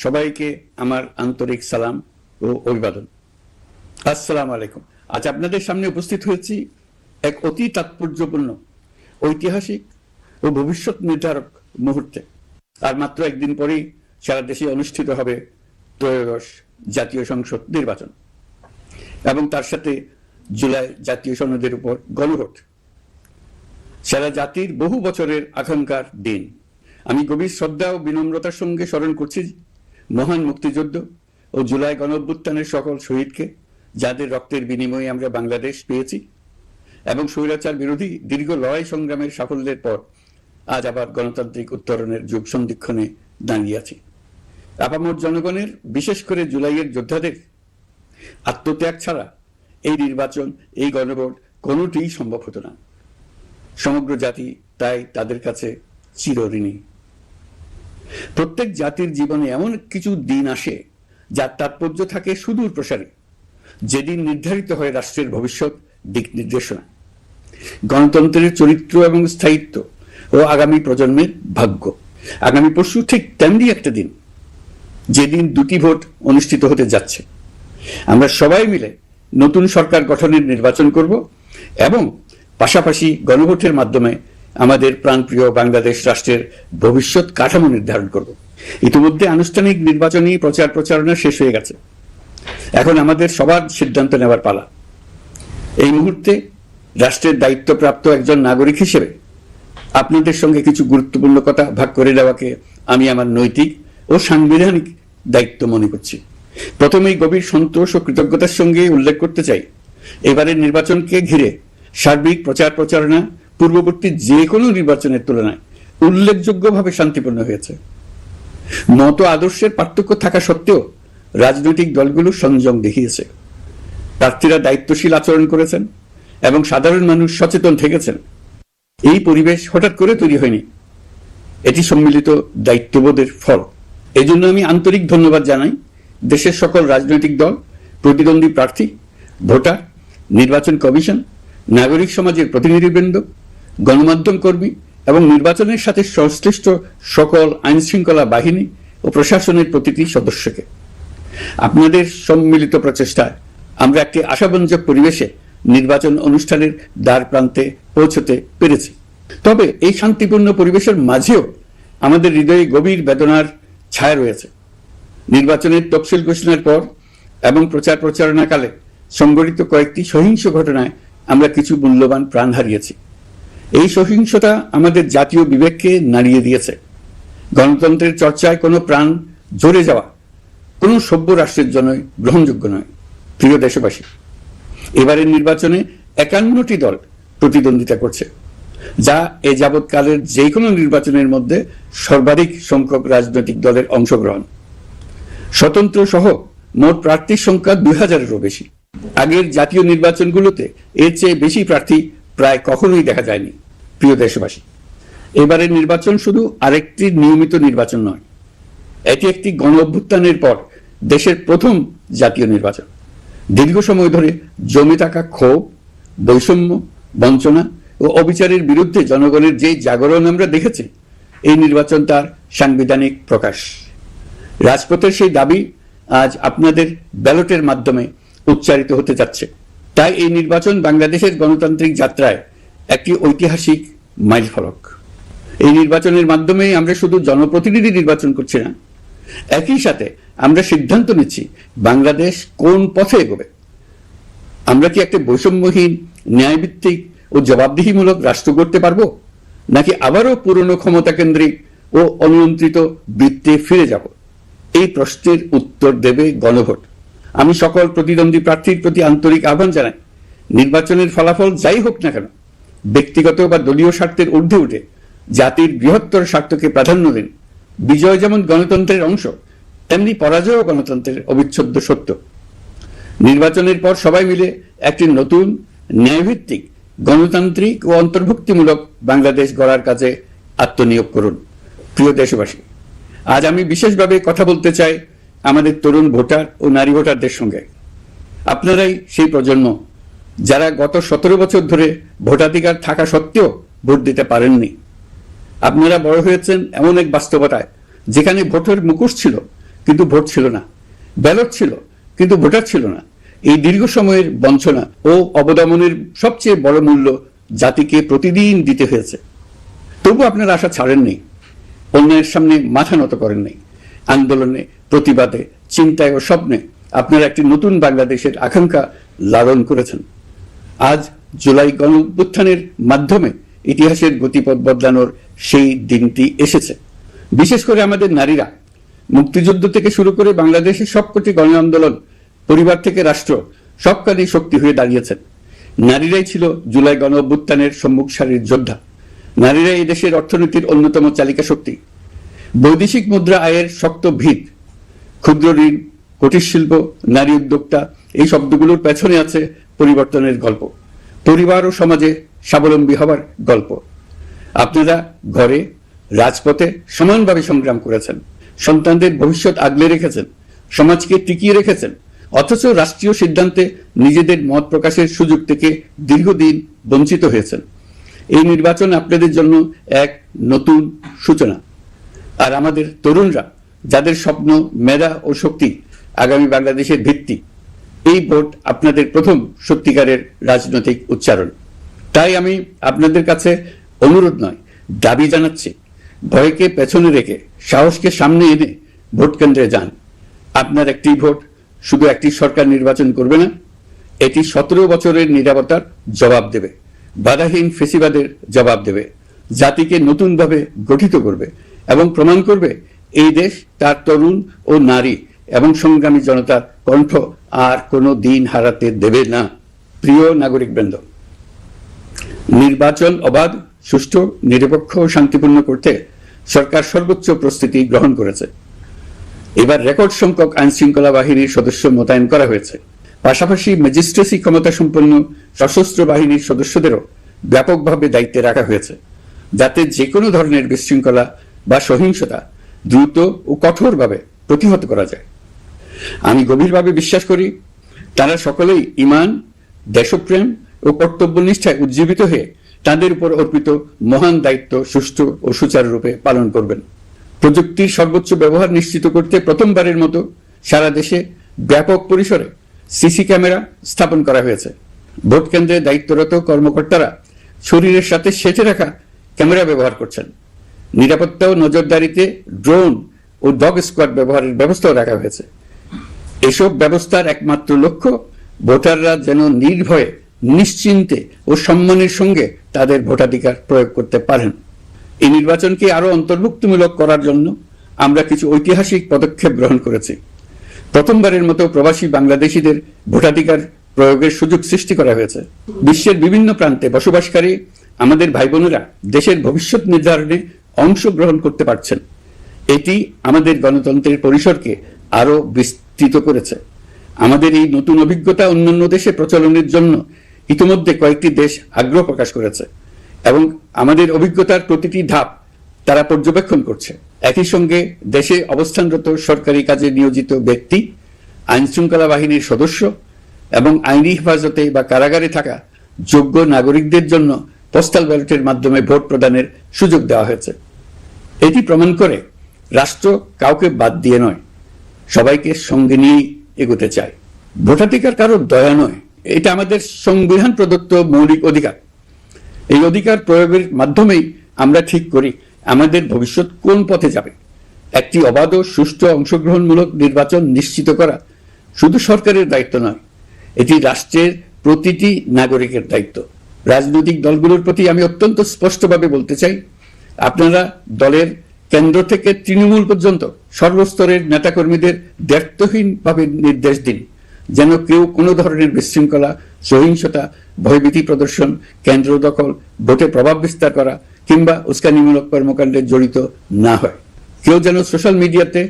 সবাইকে আমার আন্তরিক সালাম ও অভিবাদন। আসসালামু আলাইকুম। আজ আপনাদের সামনে উপস্থিত হয়েছি এক অতি তাৎপর্যপূর্ণ, ঐতিহাসিক ও ভবিষ্যৎ নির্ধারক মুহূর্তে। আর মাত্র একদিন পরেই সারা দেশে অনুষ্ঠিত হবে ত্রয়োদশ জাতীয় সংসদ নির্বাচন এবং তার সাথে জুলাই জাতীয় সনদের উপর গণভোট। সারা জাতির বহু বছরের আকাঙ্ক্ষার দিন। আমি গভীর শ্রদ্ধা ও বিনম্রতার সঙ্গে স্মরণ করছি মহান মুক্তিযুদ্ধ ও জুলাই গণঅভ্যুত্থানের সকল শহীদকে, যাদের রক্তের বিনিময়ে আমরা বাংলাদেশ পেয়েছি এবং স্বৈরাচার বিরোধী দীর্ঘ লড়াই সংগ্রামের সাফল্যের পর আজ আবার গণতান্ত্রিক উত্তরণের যুগ সন্ধিক্ষণে দাঁড়িয়ে আছি। আপামর জনগণের, বিশেষ করে জুলাইয়ের যোদ্ধাদের আত্মত্যাগ ছাড়া এই নির্বাচন, এই গণভোট কোনোটিই সম্ভব হতো না। সমগ্র জাতি তাই তাদের কাছে চিরঋণী। প্রত্যেক জাতির জীবনে এমন কিছু দিন আসে যার তাৎপর্য থাকে সুদূর প্রসারী, যেদিন নির্ধারিত হয় রাষ্ট্রের ভবিষ্যৎ দিক নির্দেশনা, গণতন্ত্রের চরিত্র এবং স্থায়িত্ব ও আগামী প্রজন্মের ভাগ্য। আগামী পরশু ঠিক তেমনি একটা দিন, যেদিন দুটি ভোট অনুষ্ঠিত হতে যাচ্ছে। আমরা সবাই মিলে নতুন সরকার গঠনের নির্বাচন করব এবং পাশাপাশি গণভোটের মাধ্যমে আমাদের প্রাণপ্রিয় বাংলাদেশ রাষ্ট্রের ভবিষ্যৎ কাঠামো নির্ধারণ করব। ইতিমধ্যে আনুষ্ঠানিক নির্বাচনী প্রচার প্রচারণা শেষ হয়ে গেছে। এখন আমাদের সবার সিদ্ধান্ত নেওয়ার পালা। এই মুহূর্তে রাষ্ট্রের দায়িত্বপ্রাপ্ত একজন নাগরিক হিসেবে আপনাদের সঙ্গে কিছু গুরুত্বপূর্ণ কথা ভাগ করে দেওয়াকে আমি আমার নৈতিক ও সাংবিধানিক দায়িত্ব মনে করছি। প্রথমেই গভীর সন্তোষ ও কৃতজ্ঞতার সঙ্গে উল্লেখ করতে চাই, এবারের নির্বাচনকে ঘিরে সার্বিক প্রচার প্রচারণা পূর্ববর্তী যে কোনো নির্বাচনের তুলনায় উল্লেখযোগ্যভাবে শান্তিপূর্ণ হয়েছে। মত আদর্শের পার্থক্য থাকা সত্ত্বেও রাজনৈতিক দলগুলো সংযম দেখিয়েছে। প্রার্থীরা দায়িত্বশীল আচরণ করেছেন এবং সাধারণ মানুষ সচেতন থেকেছেন। এই পরিবেশ হঠাৎ করে তৈরি হয়নি, এটি সম্মিলিত দায়িত্ববোধের ফল। এজন্য আমি আন্তরিক ধন্যবাদ জানাই দেশের সকল রাজনৈতিক দল, প্রতিদ্বন্দ্বী প্রার্থী, ভোটার, নির্বাচন কমিশন, নাগরিক সমাজের প্রতিনিধিবৃন্দ, গণমাধ্যম কর্মী এবং নির্বাচনের সাথে সংশ্লিষ্ট সকল আইন শৃঙ্খলা বাহিনী ও প্রশাসনের প্রতিটি সদস্যকে। আপনাদের সম্মিলিত প্রচেষ্টায় আমরা একটি আশাব্যঞ্জক পরিবেশে নির্বাচন অনুষ্ঠানের দ্বার প্রান্তে পৌঁছতে পেরেছি। তবে এই শান্তিপূর্ণ পরিবেশের মাঝেও আমাদের হৃদয়ে গভীর বেদনার ছায়া রয়েছে। নির্বাচনের তফসিল ঘোষণার পর এবং প্রচার প্রচারণাকালে সংঘটিত কয়েকটি সহিংস ঘটনায় আমরা কিছু মূল্যবান প্রাণ হারিয়েছি। এই সহিংসতা আমাদের জাতীয় বিবেককে নাড়িয়ে দিয়েছে। গণতন্ত্রের চর্চায় কোনো প্রাণ ঝরে যাওয়া কোনো সভ্য রাষ্ট্রের জন্য গ্রহণযোগ্য নয়। প্রিয় দেশবাসী, এবারের নির্বাচনে 51টি দল প্রতিদ্বন্দ্বিতা করছে, যা এ যাবৎকালের যে কোনো নির্বাচনের মধ্যে সর্বাধিক সংখ্যক রাজনৈতিক দলের অংশগ্রহণ। স্বতন্ত্র সহ মোট প্রার্থীর সংখ্যা 2000-এরও বেশি। আগের জাতীয় নির্বাচনগুলোতে এর চেয়ে বেশি প্রার্থী প্রায় কখনোই দেখা যায়নি। প্রিয় দেশবাসী, এবারের নির্বাচন শুধু আরেকটি নিয়মিত নির্বাচন নয়, এটি একটি গণ অভ্যুত্থানের পর দেশের প্রথম জাতীয় নির্বাচন। দীর্ঘ সময় ধরে জমে থাকা ক্ষোভ, বৈষম্য, বঞ্চনা ও অবিচারের বিরুদ্ধে জনগণের যে জাগরণ আমরা দেখেছি, এই নির্বাচন তার সাংবিধানিক প্রকাশ। রাজপথের সেই দাবি আজ আপনাদের ব্যালটের মাধ্যমে উচ্চারিত হতে যাচ্ছে। তাই এই নির্বাচন বাংলাদেশের গণতান্ত্রিক যাত্রায় একটি ঐতিহাসিক মাইলফলক। এই নির্বাচনের মাধ্যমে আমরা শুধু জনপ্রতিনিধি নির্বাচন করছি না, একই সাথে আমরা সিদ্ধান্ত নিচ্ছি বাংলাদেশ কোন পথে এগোবে। আমরা কি একটা বৈষম্যহীন, ন্যায়ভিত্তিক ও জবাবদিহিমূলক রাষ্ট্র গড়তে পারবো, নাকি আবারও পুরনো ক্ষমতা কেন্দ্রিক ও অনিয়ন্ত্রিত বৃত্তে ফিরে যাব? এই প্রশ্নের উত্তর দেবে গণভোট। আমি সকল প্রতিদ্বন্দ্বী প্রার্থীর প্রতি আন্তরিক আহ্বান জানাই, নির্বাচনের ফলাফল যাই হোক না কেন, ব্যক্তিগত বা দলীয় স্বার্থের ঊর্ধ্বে উঠে জাতির বৃহত্তর স্বার্থকে প্রাধান্য দিন। বিজয় যেমন গণতন্ত্রের অংশ, তেমনি পরাজয় গণতন্ত্রের অবিচ্ছেদ্য সত্য। নির্বাচনের পর সবাই মিলে একটি নতুন, ন্যায়ভিত্তিক, গণতান্ত্রিক ও অন্তর্ভুক্তিমূলক বাংলাদেশ গড়ার কাজে আত্মনিয়োগ করুন। প্রিয় দেশবাসী, আজ আমি বিশেষভাবে কথা বলতে চাই আমাদের তরুণ ভোটার ও নারী ভোটারদের সঙ্গে। আপনারাই সেই প্রজন্ম যারা গত 17 বছর ধরে ভোটাধিকার থাকা সত্ত্বেও ভোট দিতে পারেননি। আপনারা বড় হয়েছেন এমন এক বাস্তবতায় যেখানে ভোটের মুখোশ ছিল কিন্তু ভোট ছিল না, ব্যালট ছিল কিন্তু ভোটার ছিল না। এই দীর্ঘ সময়ের বঞ্চনা ও অবদমনের সবচেয়ে বড় মূল্য জাতিকে প্রতিদিন দিতে হয়েছে। তবু আপনারা আশা ছাড়েননি, অন্যের সামনে মাথা নত করেন নাই। আন্দোলনে, প্রতিবাদে, চিন্তায় ও স্বপ্নে আপনারা একটি নতুন বাংলাদেশের আকাঙ্ক্ষা লালন করেছেন। আজ জুলাই গণঅভ্যুত্থানের মাধ্যমে ইতিহাসের গতিপথ বদলানোর সেই দিনটি এসেছে। বিশেষ করে আমাদের নারীরা মুক্তিযুদ্ধ থেকে শুরু করে বাংলাদেশের সবকটি গণ আন্দোলন, পরিবার থেকে রাষ্ট্র, সবখানেই শক্তি হয়ে দাঁড়িয়েছেন। নারীরাই ছিল জুলাই গণঅভ্যুত্থানের সম্মুখ সারির যোদ্ধা। নারীরাই এই দেশের অর্থনীতির অন্যতম চালিকা শক্তি। বৈদেশিক মুদ্রা আয়ের শক্ত ভিত, ক্ষুদ্র ঋণ, কুটির শিল্প, নারী উদ্যোক্তা, এই শব্দগুলোর পেছনে আছে পরিবর্তনের গল্প, পরিবার ও সমাজে স্বাবলম্বী হবার গল্প। আপনারা ঘরে, রাজপথে সমানভাবে সংগ্রাম করেছেন, সন্তানদের ভবিষ্যৎ আগলে রেখেছেন, সমাজকে টিকিয়ে রেখেছেন, অথচ রাষ্ট্রীয় সিদ্ধান্তে নিজেদের মত প্রকাশের সুযোগ থেকে দীর্ঘদিন বঞ্চিত হয়েছেন। এই নির্বাচন আপনাদের জন্য এক নতুন সূচনা। আর আমাদের তরুণরা, যাদের স্বপ্ন, মেধা ও শক্তি আগামী বাংলাদেশের ভিত্তি, এই ভোট আপনাদের প্রথম সত্যিকারের রাজনৈতিক উচ্চারণ। তাই আমি আপনাদের কাছে অনুরোধ নয়, দাবি জানাচ্ছি, ভয়কে পেছনে রেখে সাহসকে সামনে এনে ভোট কেন্দ্রে যান। আপনার একটি ভোট শুধু একটি সরকার নির্বাচন করবে না, এটি 17 বছরের নীরবতার জবাব দেবে, বাধাহীন ফেসিবাদের জবাব দেবে, জাতিকে নতুনভাবে গঠিত করবে এবং প্রমাণ করবে এই দেশ তার তরুণ ও নারী এবং সংগ্রামী জনতার কণ্ঠ আর কোনো দিন হারাতে দেবে না। প্রিয় নাগরিকবৃন্দ, নির্বাচন অবাধ, সুষ্ঠু, নিরপেক্ষ ও শান্তিপূর্ণ করতে সরকার সর্বোচ্চ প্রস্তুতি গ্রহণ করেছে। এবার রেকর্ড সংখ্যক আইন শৃঙ্খলা বাহিনীর সদস্য মোতায়েন করা হয়েছে। পাশাপাশি ম্যাজিস্ট্রেসি ক্ষমতা সম্পন্ন সশস্ত্র বাহিনীর সদস্যদেরও ব্যাপকভাবে দায়িত্বে রাখা হয়েছে, যাতে যে কোনো ধরনের বিশৃঙ্খলা বা সহিংসতা দ্রুত ও কঠোরভাবে প্রতিহত করা যায়। আমি গভীরভাবে বিশ্বাস করি, তারা সকলেই ঈমান, দেশপ্রেম ও কর্তব্যনিষ্ঠায় উজ্জীবিত হয়ে তাদের উপর অর্পিত মহান দায়িত্ব সুষ্ঠু ও সুচারুরূপে পালন করবেন। প্রযুক্তির সর্বোচ্চ ব্যবহার নিশ্চিত করতে প্রথমবারের মতো সারা দেশে ব্যাপক পরিসরে সিসি ক্যামেরা স্থাপন করা হয়েছে। ভোট কেন্দ্রে দায়িত্বরত কর্মকর্তারা শরীরের সাথে সেঁটে রাখা ক্যামেরা ব্যবহার করছেন। নিরাপত্তা ও নজরদারিতে ড্রোন ও ডগ স্কোয়াড ব্যবহারের ব্যবস্থাও রাখা হয়েছে। এসব ব্যবস্থার একমাত্র লক্ষ্য, ভোটাররা যেন নির্ভয়ে, নিশ্চিন্তে ও সম্মানের সঙ্গে তাদের ভোটাধিকার প্রয়োগ করতে পারেন। এই নির্বাচনকে আরো অন্তর্ভুক্তিমূলক করার জন্য আমরা কিছু ঐতিহাসিক পদক্ষেপ গ্রহণ করেছি। প্রথমবারের মতো প্রবাসী বাংলাদেশিদের ভোটাধিকার প্রয়োগের সুযোগ সৃষ্টি করা হয়েছে। বিশ্বের বিভিন্ন প্রান্তে বসবাসকারী আমাদের ভাই বোনেরা দেশের ভবিষ্যৎ নির্ধারণে অংশগ্রহণ করতে পারছেন। এটি আমাদের গণতন্ত্রের পরিসরকে আরো বিস্তৃত করেছে। আমাদের এই নতুন অভিজ্ঞতা অন্যান্য দেশে প্রচলনের জন্য ইতিমধ্যে কয়েকটি দেশ আগ্রহ প্রকাশ করেছে এবং আমাদের অভিজ্ঞতার প্রতিটি ধাপ তারা পর্যবেক্ষণ করছে। একই সঙ্গে দেশে অবস্থানরত সরকারি কাজে নিয়োজিত ব্যক্তি, আইন শৃঙ্খলা বাহিনীর সদস্য এবং আইনি হেফাজতে বা কারাগারে থাকা যোগ্য নাগরিকদের জন্য পোস্টাল ব্যালটের মাধ্যমে ভোট প্রদানের সুযোগ দেওয়া হয়েছে। এটি প্রমাণ করে রাষ্ট্র কাউকে বাদ দিয়ে নয়, সবাইকে সঙ্গে নিয়েই এগোতে চায়। ভোটাধিকার কারোর দয়া নয়, এটা আমাদের সংবিধান প্রদত্ত মৌলিক অধিকার। এই অধিকার প্রয়োগের মাধ্যমেই আমরা ঠিক করি আমাদের ভবিষ্যৎ কোন পথে যাবে। একটি অবাধ ও সুষ্ঠু অংশগ্রহণমূলক নির্বাচন নিশ্চিত করা শুধু সরকারের দায়িত্ব নয়, এটি রাষ্ট্রের প্রতিটি নাগরিকের দায়িত্ব। রাজনৈতিক দলগুলোর প্রতি আমি অত্যন্ত স্পষ্টভাবে বলতে চাই, আপনারা দলের কেন্দ্র থেকে তৃণমূল পর্যন্ত সর্বস্তরের নেতাকর্মীদের দায়িত্বহীনভাবে নির্দেশ দিন যেন কেউ কোনো ধরনের বিশৃঙ্খলা, সহিংসতা, ভয়ভীতি প্রদর্শন, কেন্দ্র দখল, ভোটে প্রভাব বিস্তার করা কিংবা উস্কানিমূলক কর্মকাণ্ডে জড়িত না হয়। কেউ যেন সোশ্যাল মিডিয়াতে